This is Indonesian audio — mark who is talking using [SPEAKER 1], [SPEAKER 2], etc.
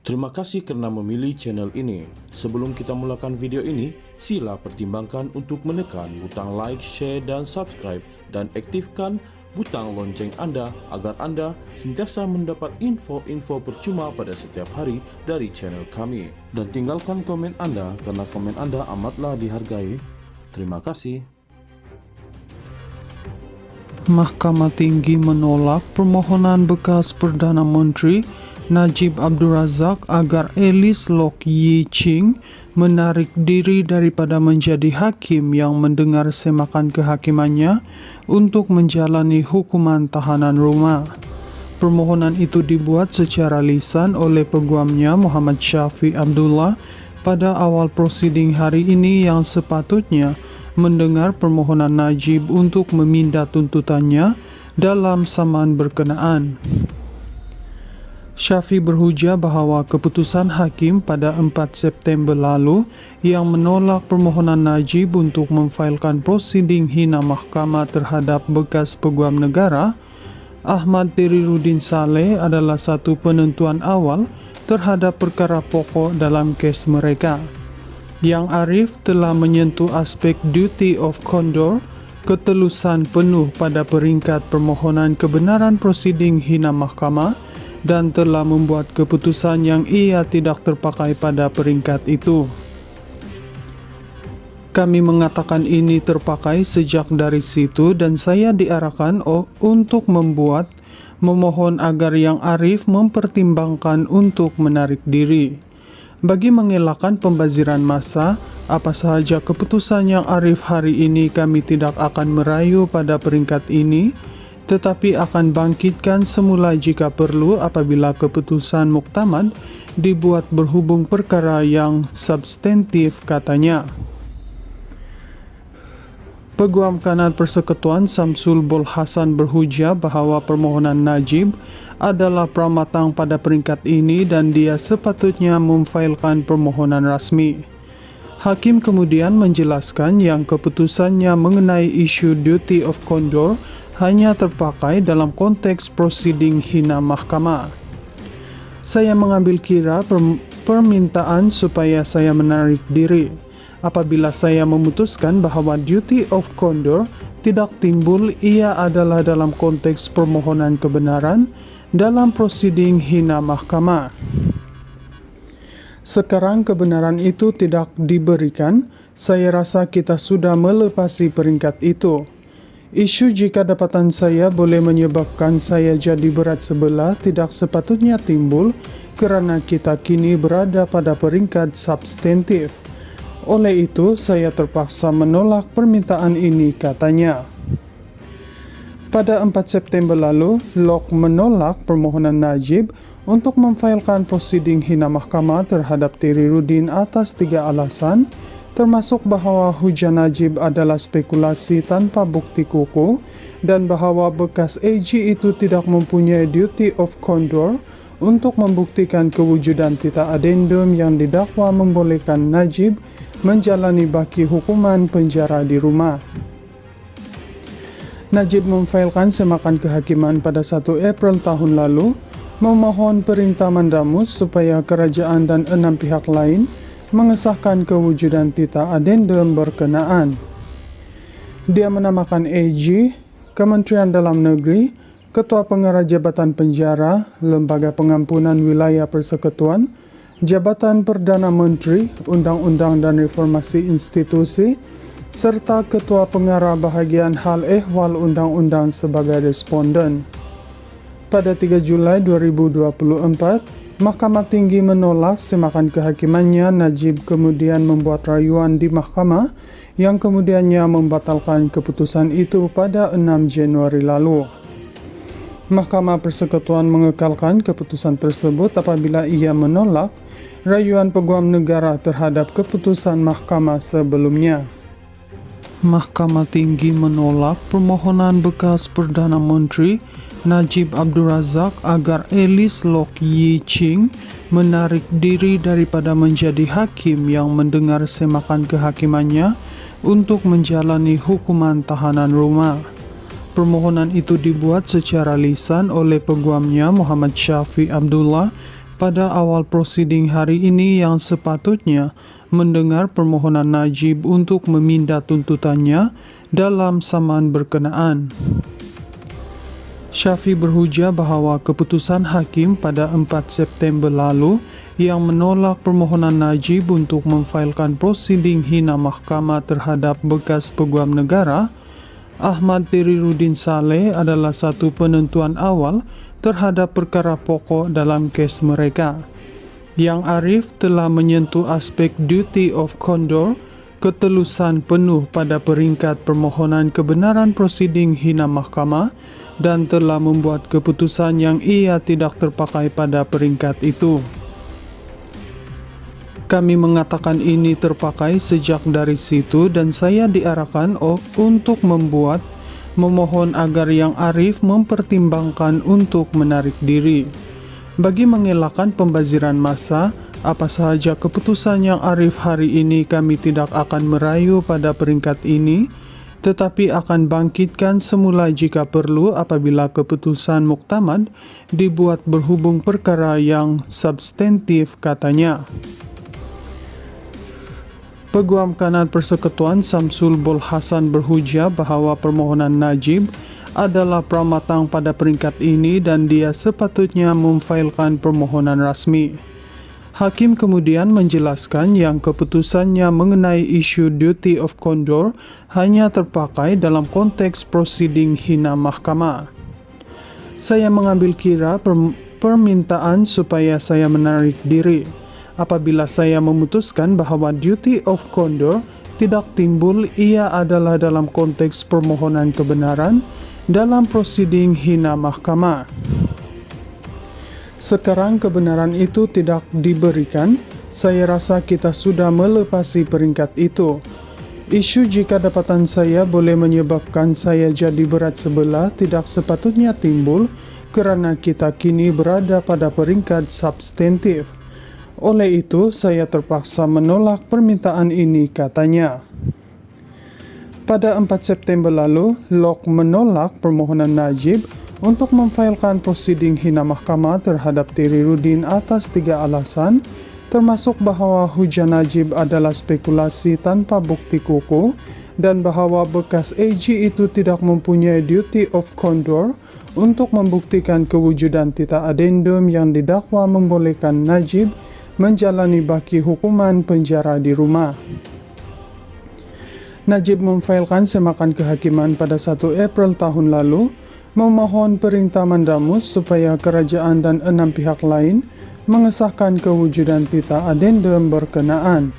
[SPEAKER 1] Terima kasih karena memilih channel ini. Sebelum kita mulakan video ini, sila pertimbangkan untuk menekan butang like, share, dan subscribe, dan aktifkan butang lonceng Anda agar Anda sentiasa mendapat info-info percuma pada setiap hari dari channel kami. Dan tinggalkan komen Anda karena komen Anda amatlah dihargai. Terima kasih.
[SPEAKER 2] Mahkamah Tinggi menolak permohonan bekas Perdana Menteri Najib Abdul Razak agar Alice Look Yee Ching menarik diri daripada menjadi hakim yang mendengar semakan kehakimannya untuk menjalani hukuman tahanan rumah. Permohonan itu dibuat secara lisan oleh peguamnya Muhammad Syafiq Abdullah pada awal prosiding hari ini yang sepatutnya mendengar permohonan Najib untuk memindah tuntutannya dalam samaan berkenaan. Syafiq berhujah bahawa keputusan hakim pada 4 September lalu yang menolak permohonan Najib untuk memfailkan prosiding hina mahkamah terhadap bekas peguam negara Ahmad Teriruddin Saleh adalah satu penentuan awal terhadap perkara pokok dalam kes mereka. Yang Arif telah menyentuh aspek duty of candor, ketelusan penuh pada peringkat permohonan kebenaran prosiding hina mahkamah dan telah membuat keputusan yang ia tidak terpakai pada peringkat itu. Kami mengatakan ini terpakai sejak dari situ dan saya diarahkan untuk memohon agar Yang Arif mempertimbangkan untuk menarik diri. Bagi mengelakkan pembaziran massa, apa sahaja keputusan Yang Arif hari ini kami tidak akan merayu pada peringkat ini, tetapi akan bangkitkan semula jika perlu apabila keputusan muktamad dibuat berhubung perkara yang substantif, katanya. Peguam Kanan Persekutuan Samsul Bol Hasan berhujah bahawa permohonan Najib adalah pramatang pada peringkat ini dan dia sepatutnya memfailkan permohonan rasmi. Hakim kemudian menjelaskan yang keputusannya mengenai isu duty of candor hanya terpakai dalam konteks prosiding hina mahkamah. Saya mengambil kira permintaan supaya saya menarik diri. Apabila saya memutuskan bahawa duty of candor tidak timbul, ia adalah dalam konteks permohonan kebenaran dalam prosiding hina mahkamah. Sekarang kebenaran itu tidak diberikan, saya rasa kita sudah melepasi peringkat itu. Isu jika dapatan saya boleh menyebabkan saya jadi berat sebelah tidak sepatutnya timbul kerana kita kini berada pada peringkat substantif. Oleh itu, saya terpaksa menolak permintaan ini, katanya. Pada 4 September lalu, Lok menolak permohonan Najib untuk memfailkan prosiding hina mahkamah terhadap Teriruddin atas 3 alasan, termasuk bahawa hujah Najib adalah spekulasi tanpa bukti kukuh dan bahawa bekas AG itu tidak mempunyai duty of candor untuk membuktikan kewujudan tita adendum yang didakwa membolehkan Najib menjalani baki hukuman penjara di rumah. Najib memfailkan semakan kehakiman pada 1 April tahun lalu, memohon perintah mandamus supaya kerajaan dan 6 pihak lain mengesahkan kewujudan tita adendum berkenaan. Dia menamakan AG, Kementerian Dalam Negeri, Ketua Pengarah Jabatan Penjara, Lembaga Pengampunan Wilayah Persekutuan, Jabatan Perdana Menteri, Undang-Undang dan Reformasi Institusi, serta Ketua Pengarah Bahagian Hal Ehwal Undang-Undang sebagai responden. Pada 3 Julai 2024, Mahkamah Tinggi menolak semakan kehakimannya. Najib kemudian membuat rayuan di mahkamah yang kemudiannya membatalkan keputusan itu pada 6 Januari lalu. Mahkamah Persekutuan mengekalkan keputusan tersebut apabila ia menolak rayuan peguam negara terhadap keputusan mahkamah sebelumnya. Mahkamah Tinggi menolak permohonan bekas Perdana Menteri Najib Abdul Razak agar Alice Look Yee Ching menarik diri daripada menjadi hakim yang mendengar semakan kehakimannya untuk menjalani hukuman tahanan rumah. Permohonan itu dibuat secara lisan oleh peguamnya Muhammad Syafiq Abdullah pada awal prosiding hari ini yang sepatutnya mendengar permohonan Najib untuk meminda tuntutannya dalam samaan berkenaan. Syafiee berhujah bahawa keputusan hakim pada 4 September lalu yang menolak permohonan Najib untuk memfailkan prosiding hina mahkamah terhadap bekas peguam negara Ahmad Teriruddin Saleh adalah satu penentuan awal terhadap perkara pokok dalam kes mereka. Yang Arif telah menyentuh aspek duty of candor, ketelusan penuh pada peringkat permohonan kebenaran prosiding hina mahkamah dan telah membuat keputusan yang ia tidak terpakai pada peringkat itu. Kami mengatakan ini terpakai sejak dari situ dan saya diarahkan untuk memohon agar Yang Arif mempertimbangkan untuk menarik diri. Bagi mengelakkan pembaziran massa, apa sahaja keputusan Yang Arif hari ini kami tidak akan merayu pada peringkat ini, tetapi akan bangkitkan semula jika perlu apabila keputusan muktamad dibuat berhubung perkara yang substantif, katanya. Peguam Kanan Persekutuan Samsul Bol Hasan berhujah bahawa permohonan Najib adalah pramatang pada peringkat ini dan dia sepatutnya memfailkan permohonan rasmi. Hakim kemudian menjelaskan yang keputusannya mengenai isu duty of candor hanya terpakai dalam konteks prosiding hina mahkamah. Saya mengambil kira permintaan supaya saya menarik diri. Apabila saya memutuskan bahawa duty of candor tidak timbul, ia adalah dalam konteks permohonan kebenaran dalam prosiding hina mahkamah. Sekarang kebenaran itu tidak diberikan, saya rasa kita sudah melepasi peringkat itu. Isu jika dapatan saya boleh menyebabkan saya jadi berat sebelah tidak sepatutnya timbul kerana kita kini berada pada peringkat substantif. Oleh itu, saya terpaksa menolak permintaan ini, katanya. Pada 4 September lalu, Lok menolak permohonan Najib untuk memfailkan prosiding hina mahkamah terhadap Teriruddin atas 3 alasan, termasuk bahawa hujah Najib adalah spekulasi tanpa bukti kukuh dan bahawa bekas AG itu tidak mempunyai duty of candor untuk membuktikan kewujudan tita adendum yang didakwa membolehkan Najib menjalani baki hukuman penjara di rumah. Najib memfailkan semakan kehakiman pada 1 April tahun lalu, memohon perintah mandamus supaya kerajaan dan 6 pihak lain mengesahkan kewujudan tita adendum berkenaan.